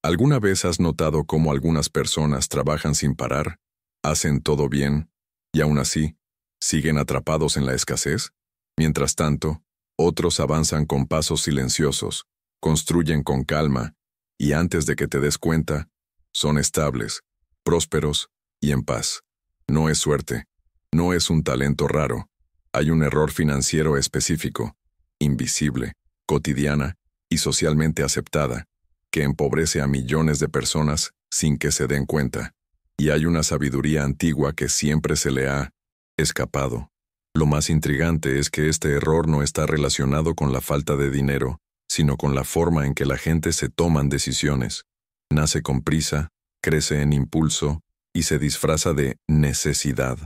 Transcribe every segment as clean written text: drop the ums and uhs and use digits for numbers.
¿Alguna vez has notado cómo algunas personas trabajan sin parar, hacen todo bien, y aún así, siguen atrapados en la escasez? Mientras tanto, otros avanzan con pasos silenciosos, construyen con calma, y antes de que te des cuenta, son estables, prósperos y en paz. No es suerte, no es un talento raro, hay un error financiero específico, invisible, cotidiana y socialmente aceptada, que empobrece a millones de personas sin que se den cuenta. Y hay una sabiduría antigua que siempre se le ha escapado. Lo más intrigante es que este error no está relacionado con la falta de dinero, sino con la forma en que la gente se toman decisiones. Nace con prisa, crece en impulso y se disfraza de necesidad.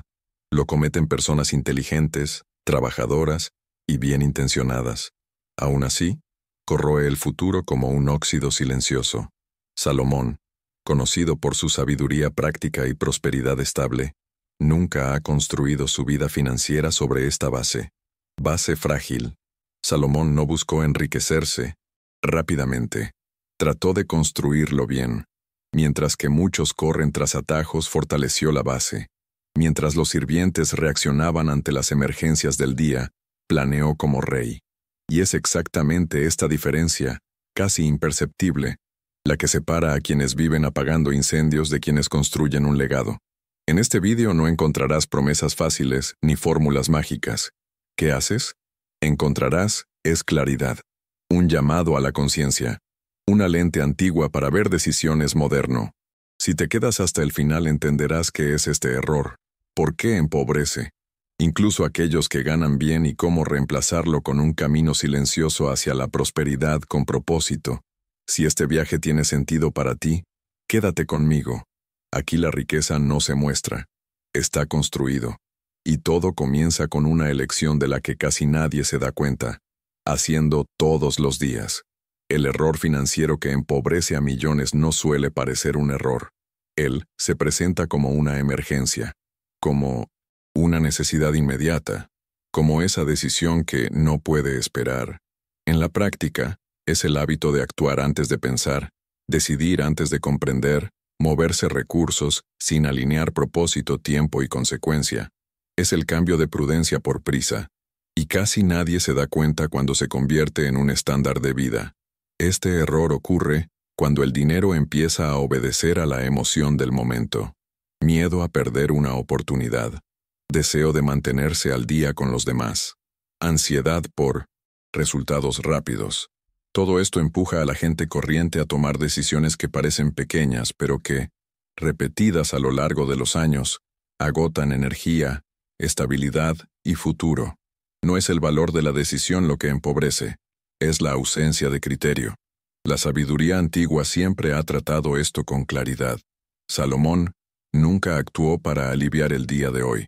Lo cometen personas inteligentes, trabajadoras y bien intencionadas. Aún así, corroe el futuro como un óxido silencioso. Salomón, conocido por su sabiduría práctica y prosperidad estable, nunca ha construido su vida financiera sobre esta base frágil. Salomón no buscó enriquecerse rápidamente, trató de construirlo bien. Mientras que muchos corren tras atajos, fortaleció la base. Mientras los sirvientes reaccionaban ante las emergencias del día, planeó como rey. Y es exactamente esta diferencia, casi imperceptible, la que separa a quienes viven apagando incendios de quienes construyen un legado. En este vídeo no encontrarás promesas fáciles ni fórmulas mágicas. ¿Qué haces? Encontrarás es claridad, un llamado a la conciencia, una lente antigua para ver decisiones moderno. Si te quedas hasta el final entenderás qué es este error, por qué empobrece, incluso aquellos que ganan bien y cómo reemplazarlo con un camino silencioso hacia la prosperidad con propósito. Si este viaje tiene sentido para ti, quédate conmigo. Aquí la riqueza no se muestra, está construido. Y todo comienza con una elección de la que casi nadie se da cuenta, haciendo todos los días. El error financiero que empobrece a millones no suele parecer un error. Él se presenta como una emergencia, como una necesidad inmediata, como esa decisión que no puede esperar. En la práctica, es el hábito de actuar antes de pensar, decidir antes de comprender, moverse recursos sin alinear propósito, tiempo y consecuencia. Es el cambio de prudencia por prisa, y casi nadie se da cuenta cuando se convierte en un estándar de vida. Este error ocurre cuando el dinero empieza a obedecer a la emoción del momento. Miedo a perder una oportunidad. Deseo de mantenerse al día con los demás. Ansiedad por resultados rápidos. Todo esto empuja a la gente corriente a tomar decisiones que parecen pequeñas, pero que, repetidas a lo largo de los años, agotan energía, estabilidad y futuro. No es el valor de la decisión lo que empobrece, es la ausencia de criterio. La sabiduría antigua siempre ha tratado esto con claridad. Salomón nunca actuó para aliviar el día de hoy,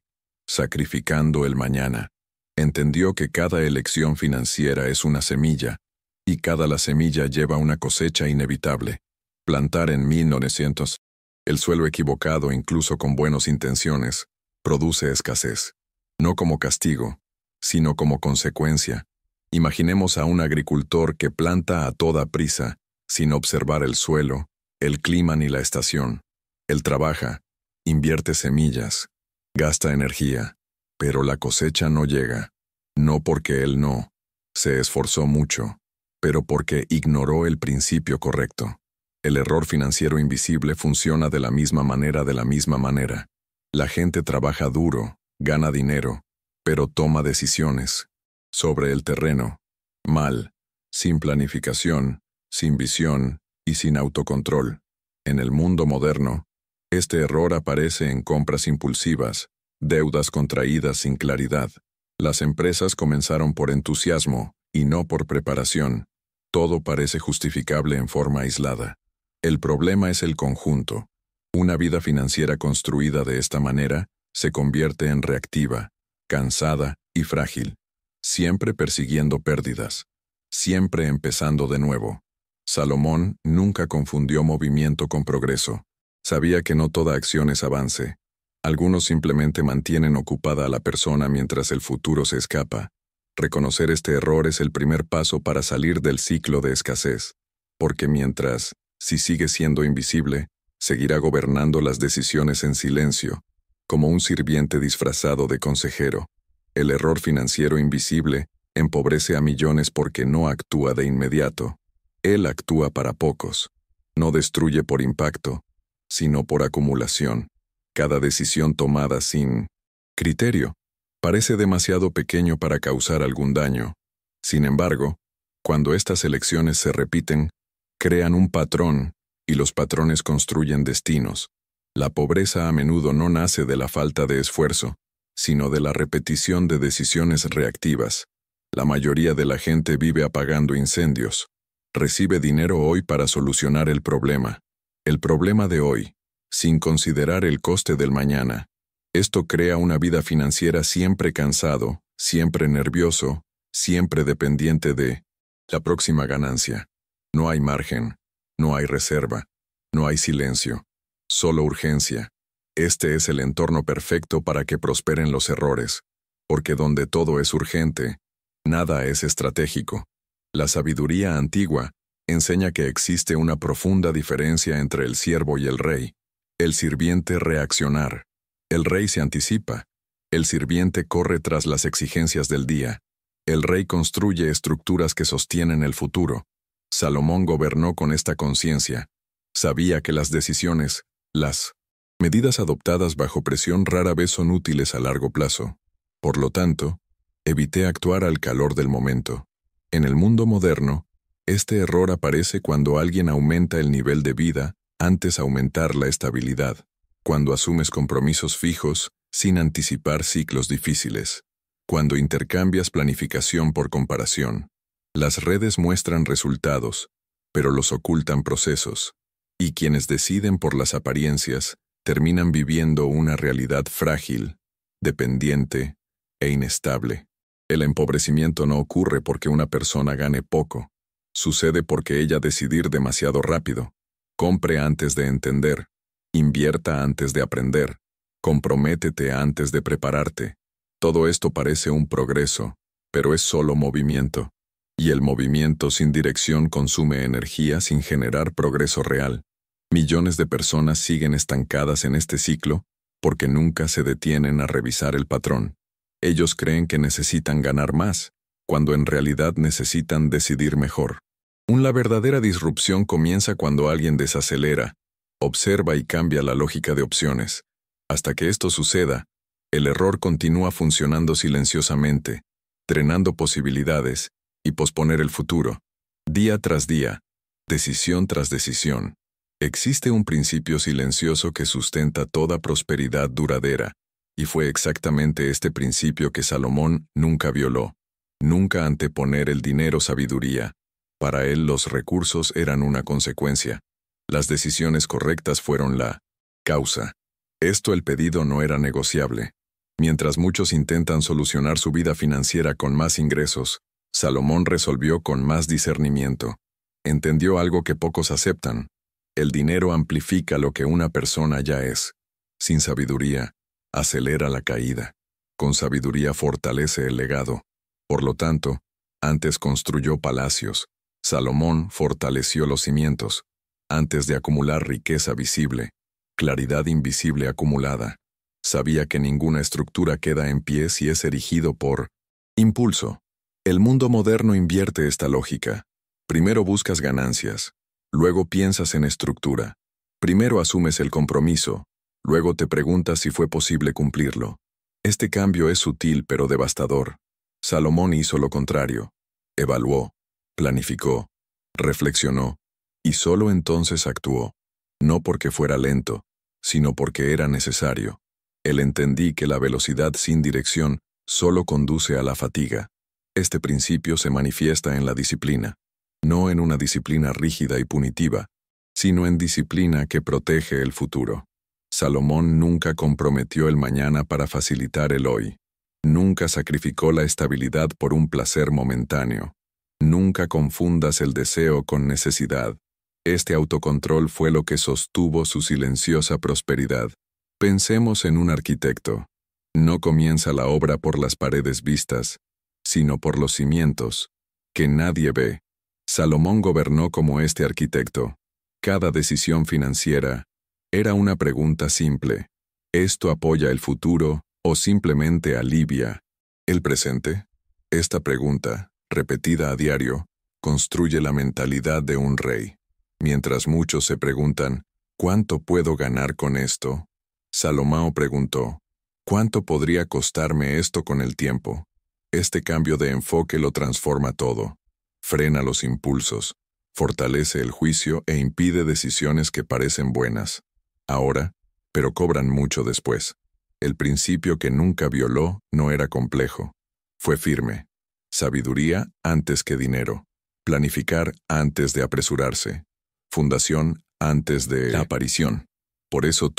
sacrificando el mañana. Entendió que cada elección financiera es una semilla, y la semilla lleva una cosecha inevitable. Plantar en 1900, el suelo equivocado incluso con buenas intenciones, produce escasez. No como castigo, sino como consecuencia. Imaginemos a un agricultor que planta a toda prisa, sin observar el suelo, el clima ni la estación. Él trabaja, invierte semillas, gasta energía, pero la cosecha no llega. No porque él no se esforzó mucho, pero porque ignoró el principio correcto. El error financiero invisible funciona de la misma manera. La gente trabaja duro, gana dinero, pero toma decisiones sobre el terreno, mal, sin planificación, sin visión y sin autocontrol. En el mundo moderno, este error aparece en compras impulsivas, deudas contraídas sin claridad. Las empresas comenzaron por entusiasmo y no por preparación. Todo parece justificable en forma aislada. El problema es el conjunto. Una vida financiera construida de esta manera se convierte en reactiva, cansada y frágil, siempre persiguiendo pérdidas, siempre empezando de nuevo. Salomón nunca confundió movimiento con progreso. Sabía que no toda acción es avance. Algunos simplemente mantienen ocupada a la persona mientras el futuro se escapa. Reconocer este error es el primer paso para salir del ciclo de escasez, porque mientras Si sigue siendo invisible, seguirá gobernando las decisiones en silencio, como un sirviente disfrazado de consejero. El error financiero invisible empobrece a millones porque no actúa de inmediato. Él actúa para pocos. No destruye por impacto, sino por acumulación. Cada decisión tomada sin criterio parece demasiado pequeño para causar algún daño. Sin embargo, cuando estas elecciones se repiten, crean un patrón, y los patrones construyen destinos. La pobreza a menudo no nace de la falta de esfuerzo, sino de la repetición de decisiones reactivas. La mayoría de la gente vive apagando incendios. Recibe dinero hoy para solucionar el problema de hoy, sin considerar el coste del mañana. Esto crea una vida financiera siempre cansado, siempre nervioso, siempre dependiente de la próxima ganancia. No hay margen, no hay reserva, no hay silencio, solo urgencia. Este es el entorno perfecto para que prosperen los errores, porque donde todo es urgente, nada es estratégico. La sabiduría antigua enseña que existe una profunda diferencia entre el siervo y el rey. El sirviente reaccionar. El rey se anticipa. El sirviente corre tras las exigencias del día. El rey construye estructuras que sostienen el futuro. Salomón gobernó con esta conciencia. Sabía que las decisiones, las medidas adoptadas bajo presión rara vez son útiles a largo plazo. Por lo tanto, evité actuar al calor del momento. En el mundo moderno, este error aparece cuando alguien aumenta el nivel de vida antes aumentar la estabilidad, cuando asumes compromisos fijos sin anticipar ciclos difíciles, cuando intercambias planificación por comparación. Las redes muestran resultados, pero los ocultan procesos, y quienes deciden por las apariencias terminan viviendo una realidad frágil, dependiente e inestable. El empobrecimiento no ocurre porque una persona gane poco. Sucede porque ella decidir demasiado rápido. Compre antes de entender. Invierta antes de aprender. Comprométete antes de prepararte. Todo esto parece un progreso, pero es solo movimiento. Y el movimiento sin dirección consume energía sin generar progreso real. Millones de personas siguen estancadas en este ciclo porque nunca se detienen a revisar el patrón. Ellos creen que necesitan ganar más, cuando en realidad necesitan decidir mejor. La verdadera disrupción comienza cuando alguien desacelera, observa y cambia la lógica de opciones. Hasta que esto suceda, el error continúa funcionando silenciosamente, drenando posibilidades y posponer el futuro. Día tras día, decisión tras decisión. Existe un principio silencioso que sustenta toda prosperidad duradera, y fue exactamente este principio que Salomón nunca violó. Nunca anteponer el dinero sabiduría. Para él los recursos eran una consecuencia. Las decisiones correctas fueron la causa. El pedido no era negociable. Mientras muchos intentan solucionar su vida financiera con más ingresos, Salomón resolvió con más discernimiento. Entendió algo que pocos aceptan. El dinero amplifica lo que una persona ya es. Sin sabiduría, acelera la caída. Con sabiduría fortalece el legado. Por lo tanto, antes construyó palacios. Salomón fortaleció los cimientos. Antes de acumular riqueza visible, claridad invisible acumulada. Sabía que ninguna estructura queda en pie si es erigido por impulso. El mundo moderno invierte esta lógica. Primero buscas ganancias, luego piensas en estructura. Primero asumes el compromiso, luego te preguntas si fue posible cumplirlo. Este cambio es sutil pero devastador. Salomón hizo lo contrario. Evaluó, planificó, reflexionó, y solo entonces actuó. No porque fuera lento, sino porque era necesario. Él entendí que la velocidad sin dirección solo conduce a la fatiga. Este principio se manifiesta en la disciplina, no en una disciplina rígida y punitiva, sino en disciplina que protege el futuro. Salomón nunca comprometió el mañana para facilitar el hoy. Nunca sacrificó la estabilidad por un placer momentáneo. Nunca confundas el deseo con necesidad. Este autocontrol fue lo que sostuvo su silenciosa prosperidad. Pensemos en un arquitecto. No comienza la obra por las paredes vistas, sino por los cimientos, que nadie ve. Salomón gobernó como este arquitecto. Cada decisión financiera era una pregunta simple. ¿Esto apoya el futuro o simplemente alivia el presente? Esta pregunta, repetida a diario, construye la mentalidad de un rey. Mientras muchos se preguntan, ¿cuánto puedo ganar con esto? Salomón preguntó, ¿cuánto podría costarme esto con el tiempo? Este cambio de enfoque lo transforma todo. Frena los impulsos, fortalece el juicio e impide decisiones que parecen buenas ahora, pero cobran mucho después. El principio que nunca violó no era complejo. Fue firme. Sabiduría antes que dinero. Planificar antes de apresurarse. Fundación antes de la aparición. Por eso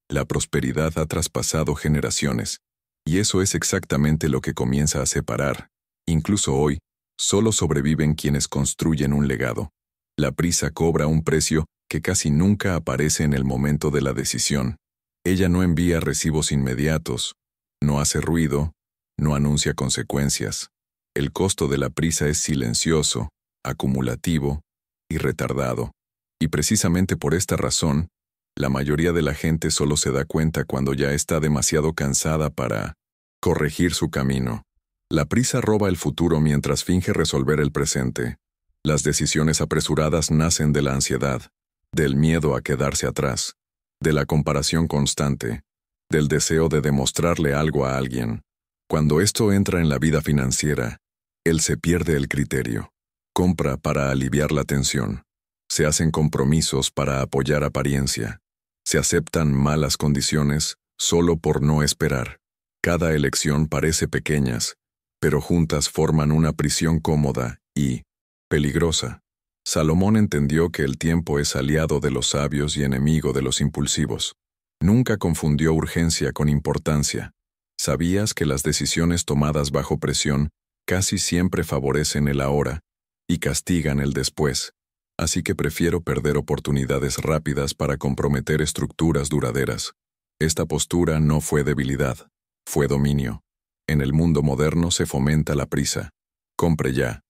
la prosperidad ha traspasado generaciones. Y eso es exactamente lo que comienza a separar. Incluso hoy, solo sobreviven quienes construyen un legado. La prisa cobra un precio que casi nunca aparece en el momento de la decisión. Ella no envía recibos inmediatos, no hace ruido, no anuncia consecuencias. El costo de la prisa es silencioso, acumulativo y retardado. Y precisamente por esta razón, la mayoría de la gente solo se da cuenta cuando ya está demasiado cansada para corregir su camino. La prisa roba el futuro mientras finge resolver el presente. Las decisiones apresuradas nacen de la ansiedad, del miedo a quedarse atrás, de la comparación constante, del deseo de demostrarle algo a alguien. Cuando esto entra en la vida financiera, él se pierde el criterio. Compra para aliviar la tensión. Se hacen compromisos para apoyar apariencia. Se aceptan malas condiciones solo por no esperar. Cada elección parece pequeñas, pero juntas forman una prisión cómoda y peligrosa. Salomón entendió que el tiempo es aliado de los sabios y enemigo de los impulsivos. Nunca confundió urgencia con importancia. ¿Sabías que las decisiones tomadas bajo presión casi siempre favorecen el ahora y castigan el después? Así que prefiero perder oportunidades rápidas para comprometer estructuras duraderas. Esta postura no fue debilidad, fue dominio. En el mundo moderno se fomenta la prisa. Compre ya.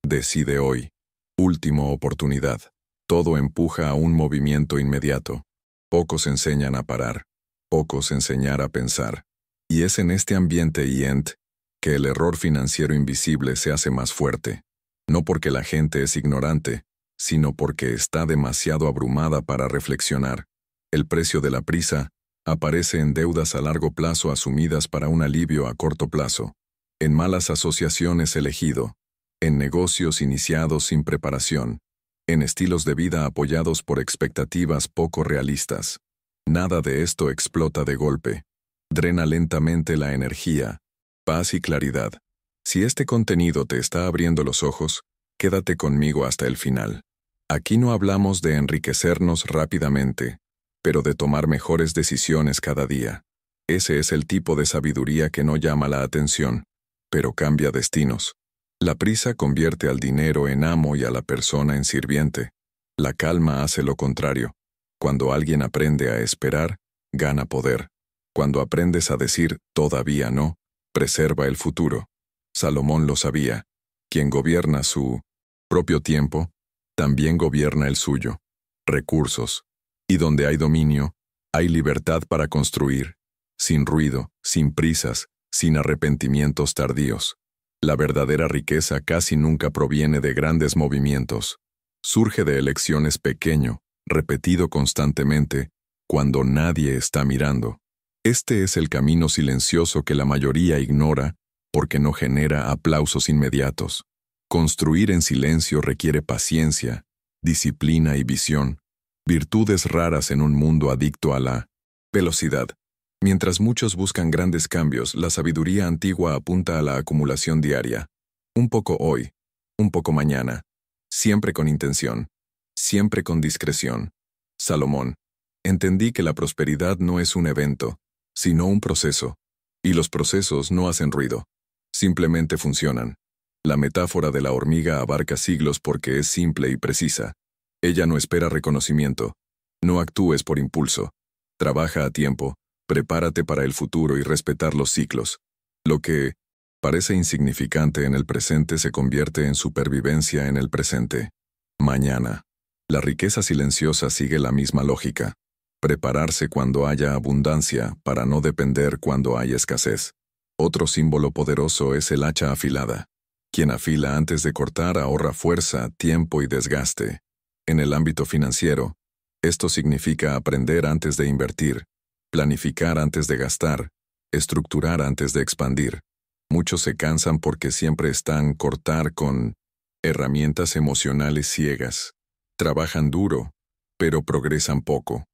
Decide hoy. Última oportunidad. Todo empuja a un movimiento inmediato. Pocos enseñan a parar. Pocos enseñar a pensar. Y es en este ambiente que el error financiero invisible se hace más fuerte. No porque la gente es ignorante, sino porque está demasiado abrumada para reflexionar. El precio de la prisa aparece en deudas a largo plazo asumidas para un alivio a corto plazo, en malas asociaciones elegido, en negocios iniciados sin preparación, en estilos de vida apoyados por expectativas poco realistas. Nada de esto explota de golpe. Drena lentamente la energía, paz y claridad. Si este contenido te está abriendo los ojos, quédate conmigo hasta el final. Aquí no hablamos de enriquecernos rápidamente, pero de tomar mejores decisiones cada día. Ese es el tipo de sabiduría que no llama la atención, pero cambia destinos. La prisa convierte al dinero en amo y a la persona en sirviente. La calma hace lo contrario. Cuando alguien aprende a esperar, gana poder. Cuando aprendes a decir todavía no, preserva el futuro. Salomón lo sabía. Quien gobierna su propio tiempo, también gobierna el suyo. Recursos. Y donde hay dominio, hay libertad para construir, sin ruido, sin prisas, sin arrepentimientos tardíos. La verdadera riqueza casi nunca proviene de grandes movimientos. Surge de elecciones pequeño, repetido constantemente, cuando nadie está mirando. Este es el camino silencioso que la mayoría ignora porque no genera aplausos inmediatos. Construir en silencio requiere paciencia, disciplina y visión, virtudes raras en un mundo adicto a la velocidad. Mientras muchos buscan grandes cambios, la sabiduría antigua apunta a la acumulación diaria. Un poco hoy, un poco mañana, siempre con intención, siempre con discreción. Salomón, entendí que la prosperidad no es un evento, sino un proceso, y los procesos no hacen ruido, simplemente funcionan. La metáfora de la hormiga abarca siglos porque es simple y precisa. Ella no espera reconocimiento. No actúes por impulso. Trabaja a tiempo. Prepárate para el futuro y respetar los ciclos. Lo que parece insignificante en el presente se convierte en supervivencia en el presente. Mañana. La riqueza silenciosa sigue la misma lógica. Prepararse cuando haya abundancia para no depender cuando hay escasez. Otro símbolo poderoso es el hacha afilada. Quien afila antes de cortar ahorra fuerza, tiempo y desgaste. En el ámbito financiero, esto significa aprender antes de invertir, planificar antes de gastar, estructurar antes de expandir. Muchos se cansan porque siempre están cortar con herramientas emocionales ciegas. Trabajan duro, pero progresan poco.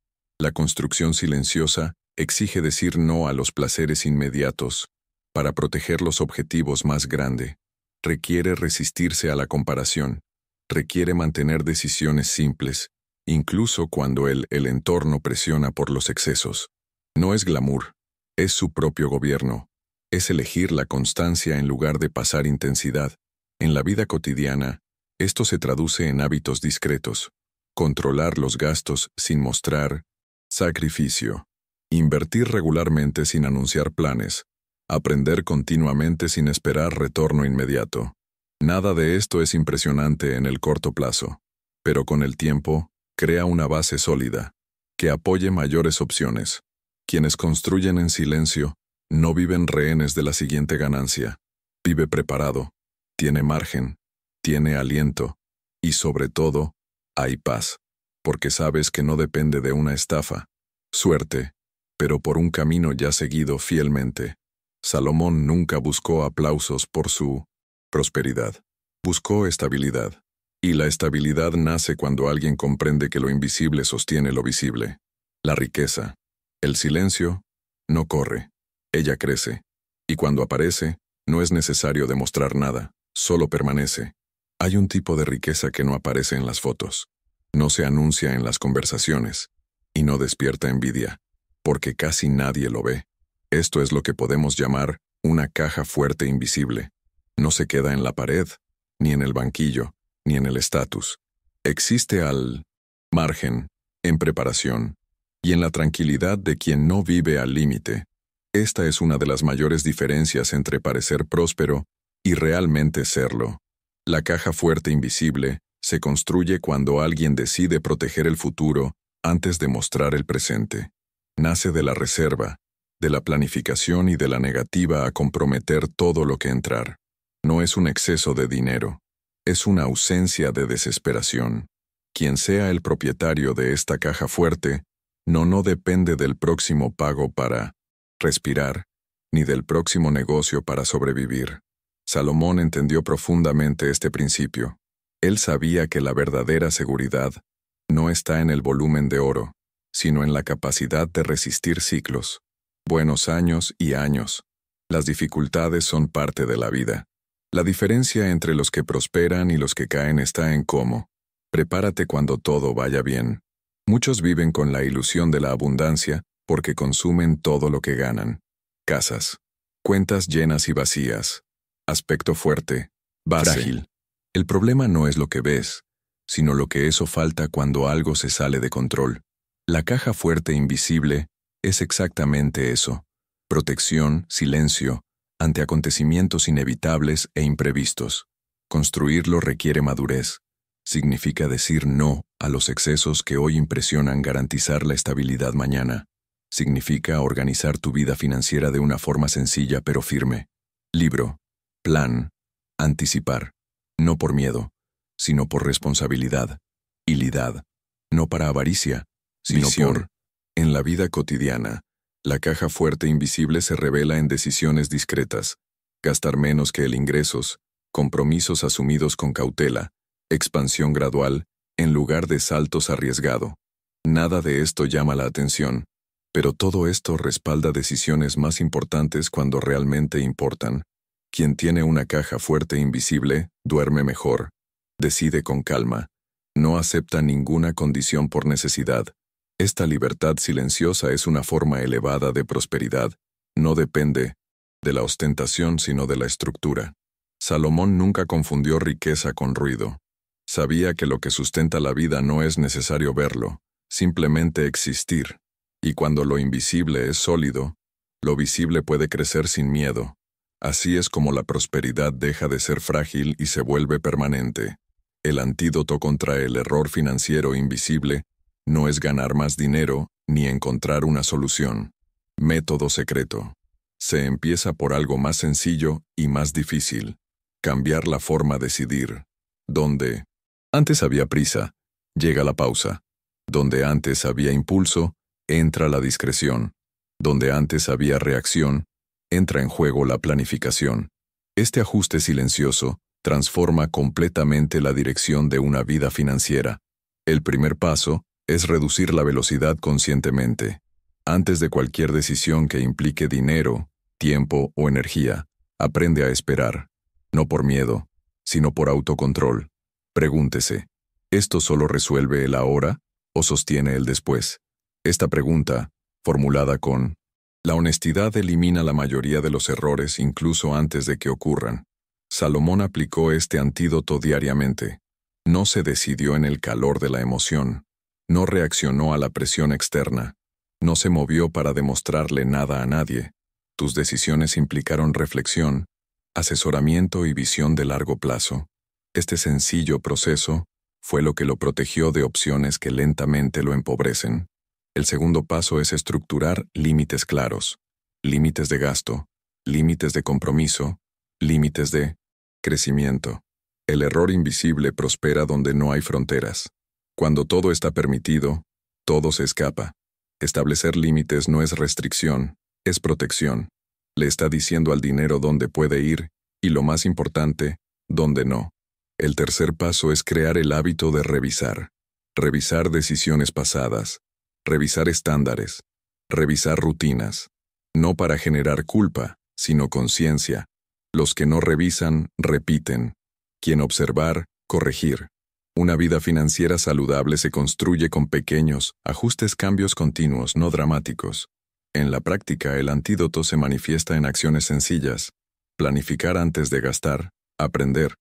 La construcción silenciosa exige decir no a los placeres inmediatos para proteger los objetivos más grandes. Requiere resistirse a la comparación. Requiere mantener decisiones simples, incluso cuando el entorno presiona por los excesos. No es glamour, es su propio gobierno. Es elegir la constancia en lugar de pasar intensidad. En la vida cotidiana, esto se traduce en hábitos discretos. Controlar los gastos sin mostrar sacrificio. Invertir regularmente sin anunciar planes. Aprender continuamente sin esperar retorno inmediato. Nada de esto es impresionante en el corto plazo, pero con el tiempo, crea una base sólida, que apoye mayores opciones. Quienes construyen en silencio, no viven rehenes de la siguiente ganancia. Vive preparado, tiene margen, tiene aliento, y sobre todo, hay paz, porque sabes que no depende de una estafa, suerte, pero por un camino ya seguido fielmente. Salomón nunca buscó aplausos por su prosperidad. Buscó estabilidad. Y la estabilidad nace cuando alguien comprende que lo invisible sostiene lo visible. La riqueza. El silencio no corre. Ella crece. Y cuando aparece, no es necesario demostrar nada, solo permanece. Hay un tipo de riqueza que no aparece en las fotos. No se anuncia en las conversaciones. Y no despierta envidia. Porque casi nadie lo ve. Esto es lo que podemos llamar una caja fuerte invisible. No se queda en la pared, ni en el banquillo, ni en el estatus. Existe al margen, en preparación, y en la tranquilidad de quien no vive al límite. Esta es una de las mayores diferencias entre parecer próspero y realmente serlo. La caja fuerte invisible se construye cuando alguien decide proteger el futuro antes de mostrar el presente. Nace de la reserva, de la planificación y de la negativa a comprometer todo lo que entrar. No es un exceso de dinero, es una ausencia de desesperación. Quien sea el propietario de esta caja fuerte, no depende del próximo pago para respirar, ni del próximo negocio para sobrevivir. Salomón entendió profundamente este principio. Él sabía que la verdadera seguridad no está en el volumen de oro, sino en la capacidad de resistir ciclos. Buenos años y años. Las dificultades son parte de la vida. La diferencia entre los que prosperan y los que caen está en cómo. Prepárate cuando todo vaya bien. Muchos viven con la ilusión de la abundancia porque consumen todo lo que ganan. Casas, cuentas llenas y vacías. Aspecto fuerte, base. Frágil. El problema no es lo que ves, sino lo que eso falta cuando algo se sale de control. La caja fuerte invisible es exactamente eso. Protección, silencio, ante acontecimientos inevitables e imprevistos. Construirlo requiere madurez. Significa decir no a los excesos que hoy impresionan garantizar la estabilidad mañana. Significa organizar tu vida financiera de una forma sencilla pero firme. Libro. Plan. Anticipar. No por miedo, sino por responsabilidad. Hilidad. No para avaricia, sino por... En la vida cotidiana, la caja fuerte invisible se revela en decisiones discretas. Gastar menos que el ingresos, compromisos asumidos con cautela, expansión gradual, en lugar de saltos arriesgado. Nada de esto llama la atención, pero todo esto respalda decisiones más importantes cuando realmente importan. Quien tiene una caja fuerte invisible, duerme mejor, decide con calma, no acepta ninguna condición por necesidad. Esta libertad silenciosa es una forma elevada de prosperidad, no depende de la ostentación sino de la estructura. Salomón nunca confundió riqueza con ruido. Sabía que lo que sustenta la vida no es necesario verlo, simplemente existir. Y cuando lo invisible es sólido, lo visible puede crecer sin miedo. Así es como la prosperidad deja de ser frágil y se vuelve permanente. El antídoto contra el error financiero invisible no es ganar más dinero ni encontrar una solución. Método secreto. Se empieza por algo más sencillo y más difícil. Cambiar la forma de decidir. Donde antes había prisa, llega la pausa. Donde antes había impulso, entra la discreción. Donde antes había reacción, entra en juego la planificación. Este ajuste silencioso transforma completamente la dirección de una vida financiera. El primer paso es reducir la velocidad conscientemente. Antes de cualquier decisión que implique dinero, tiempo o energía, aprende a esperar, no por miedo, sino por autocontrol. Pregúntese, ¿esto solo resuelve el ahora o sostiene el después? Esta pregunta, formulada con la honestidad, elimina la mayoría de los errores incluso antes de que ocurran. Salomón aplicó este antídoto diariamente. No se decidió en el calor de la emoción. No reaccionó a la presión externa. No se movió para demostrarle nada a nadie. Tus decisiones implicaron reflexión, asesoramiento y visión de largo plazo. Este sencillo proceso fue lo que lo protegió de opciones que lentamente lo empobrecen. El segundo paso es estructurar límites claros. Límites de gasto, límites de compromiso, límites de crecimiento. El error invisible prospera donde no hay fronteras. Cuando todo está permitido, todo se escapa. Establecer límites no es restricción, es protección. Le está diciendo al dinero dónde puede ir y, lo más importante, dónde no. El tercer paso es crear el hábito de revisar. Revisar decisiones pasadas. Revisar estándares. Revisar rutinas. No para generar culpa, sino conciencia. Los que no revisan, repiten. Quien observar, corregir. Una vida financiera saludable se construye con pequeños, ajustes, cambios continuos, no dramáticos. En la práctica, el antídoto se manifiesta en acciones sencillas. Planificar antes de gastar, aprender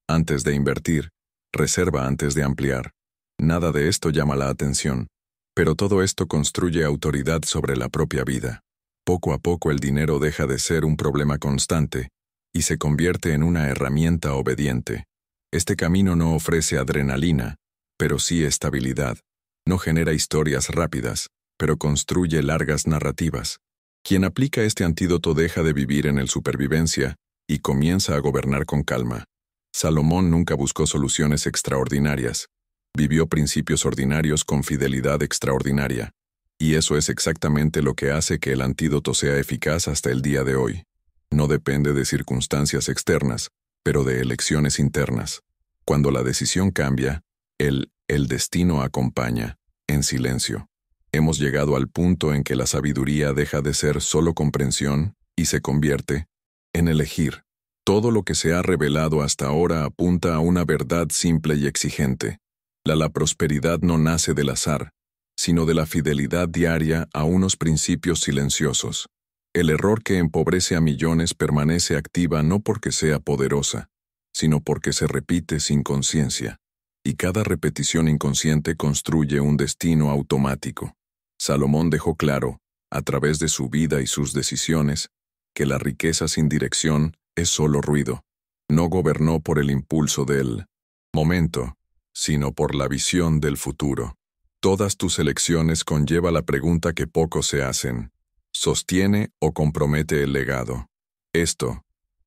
antes de invertir, reserva antes de ampliar. Nada de esto llama la atención, pero todo esto construye autoridad sobre la propia vida. Poco a poco el dinero deja de ser un problema constante y se convierte en una herramienta obediente. Este camino no ofrece adrenalina, pero sí estabilidad. No genera historias rápidas, pero construye largas narrativas. Quien aplica este antídoto deja de vivir en el supervivencia y comienza a gobernar con calma. Salomón nunca buscó soluciones extraordinarias. Vivió principios ordinarios con fidelidad extraordinaria. Y eso es exactamente lo que hace que el antídoto sea eficaz hasta el día de hoy. No depende de circunstancias externas, pero de elecciones internas. Cuando la decisión cambia, el destino acompaña, en silencio. Hemos llegado al punto en que la sabiduría deja de ser solo comprensión y se convierte en elegir. Todo lo que se ha revelado hasta ahora apunta a una verdad simple y exigente. La prosperidad no nace del azar, sino de la fidelidad diaria a unos principios silenciosos. El error que empobrece a millones permanece activa no porque sea poderosa, sino porque se repite sin conciencia, y cada repetición inconsciente construye un destino automático. Salomón dejó claro, a través de su vida y sus decisiones, que la riqueza sin dirección es solo ruido. No gobernó por el impulso del momento, sino por la visión del futuro. Todas tus elecciones conlleva la pregunta que pocos se hacen: ¿sostiene o compromete el legado?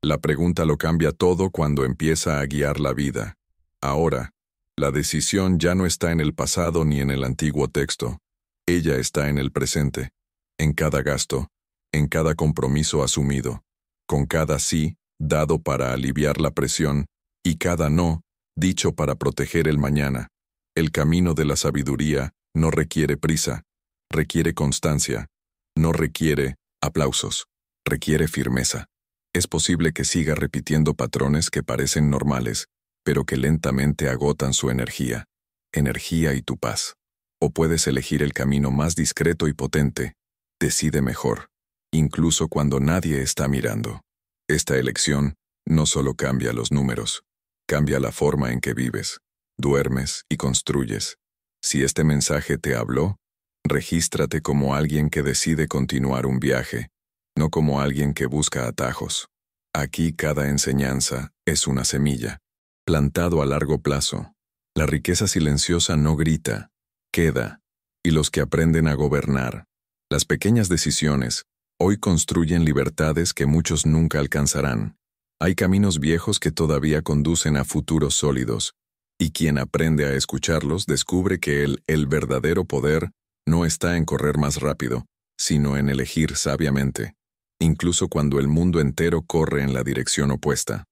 La pregunta lo cambia todo cuando empieza a guiar la vida. Ahora, la decisión ya no está en el pasado ni en el antiguo texto. Ella está en el presente, en cada gasto, en cada compromiso asumido, con cada sí dado para aliviar la presión y cada no dicho para proteger el mañana. El camino de la sabiduría no requiere prisa, requiere constancia, no requiere aplausos, requiere firmeza. Es posible que siga repitiendo patrones que parecen normales, pero que lentamente agotan su energía y tu paz. O puedes elegir el camino más discreto y potente. Decide mejor, incluso cuando nadie está mirando. Esta elección no solo cambia los números, cambia la forma en que vives, duermes y construyes. Si este mensaje te habló, regístrate como alguien que decide continuar un viaje, no como alguien que busca atajos. Aquí cada enseñanza es una semilla. plantado a largo plazo. La riqueza silenciosa no grita, queda, y los que aprenden a gobernar las pequeñas decisiones, hoy construyen libertades que muchos nunca alcanzarán. Hay caminos viejos que todavía conducen a futuros sólidos, y quien aprende a escucharlos descubre que el verdadero poder no está en correr más rápido, sino en elegir sabiamente, incluso cuando el mundo entero corre en la dirección opuesta.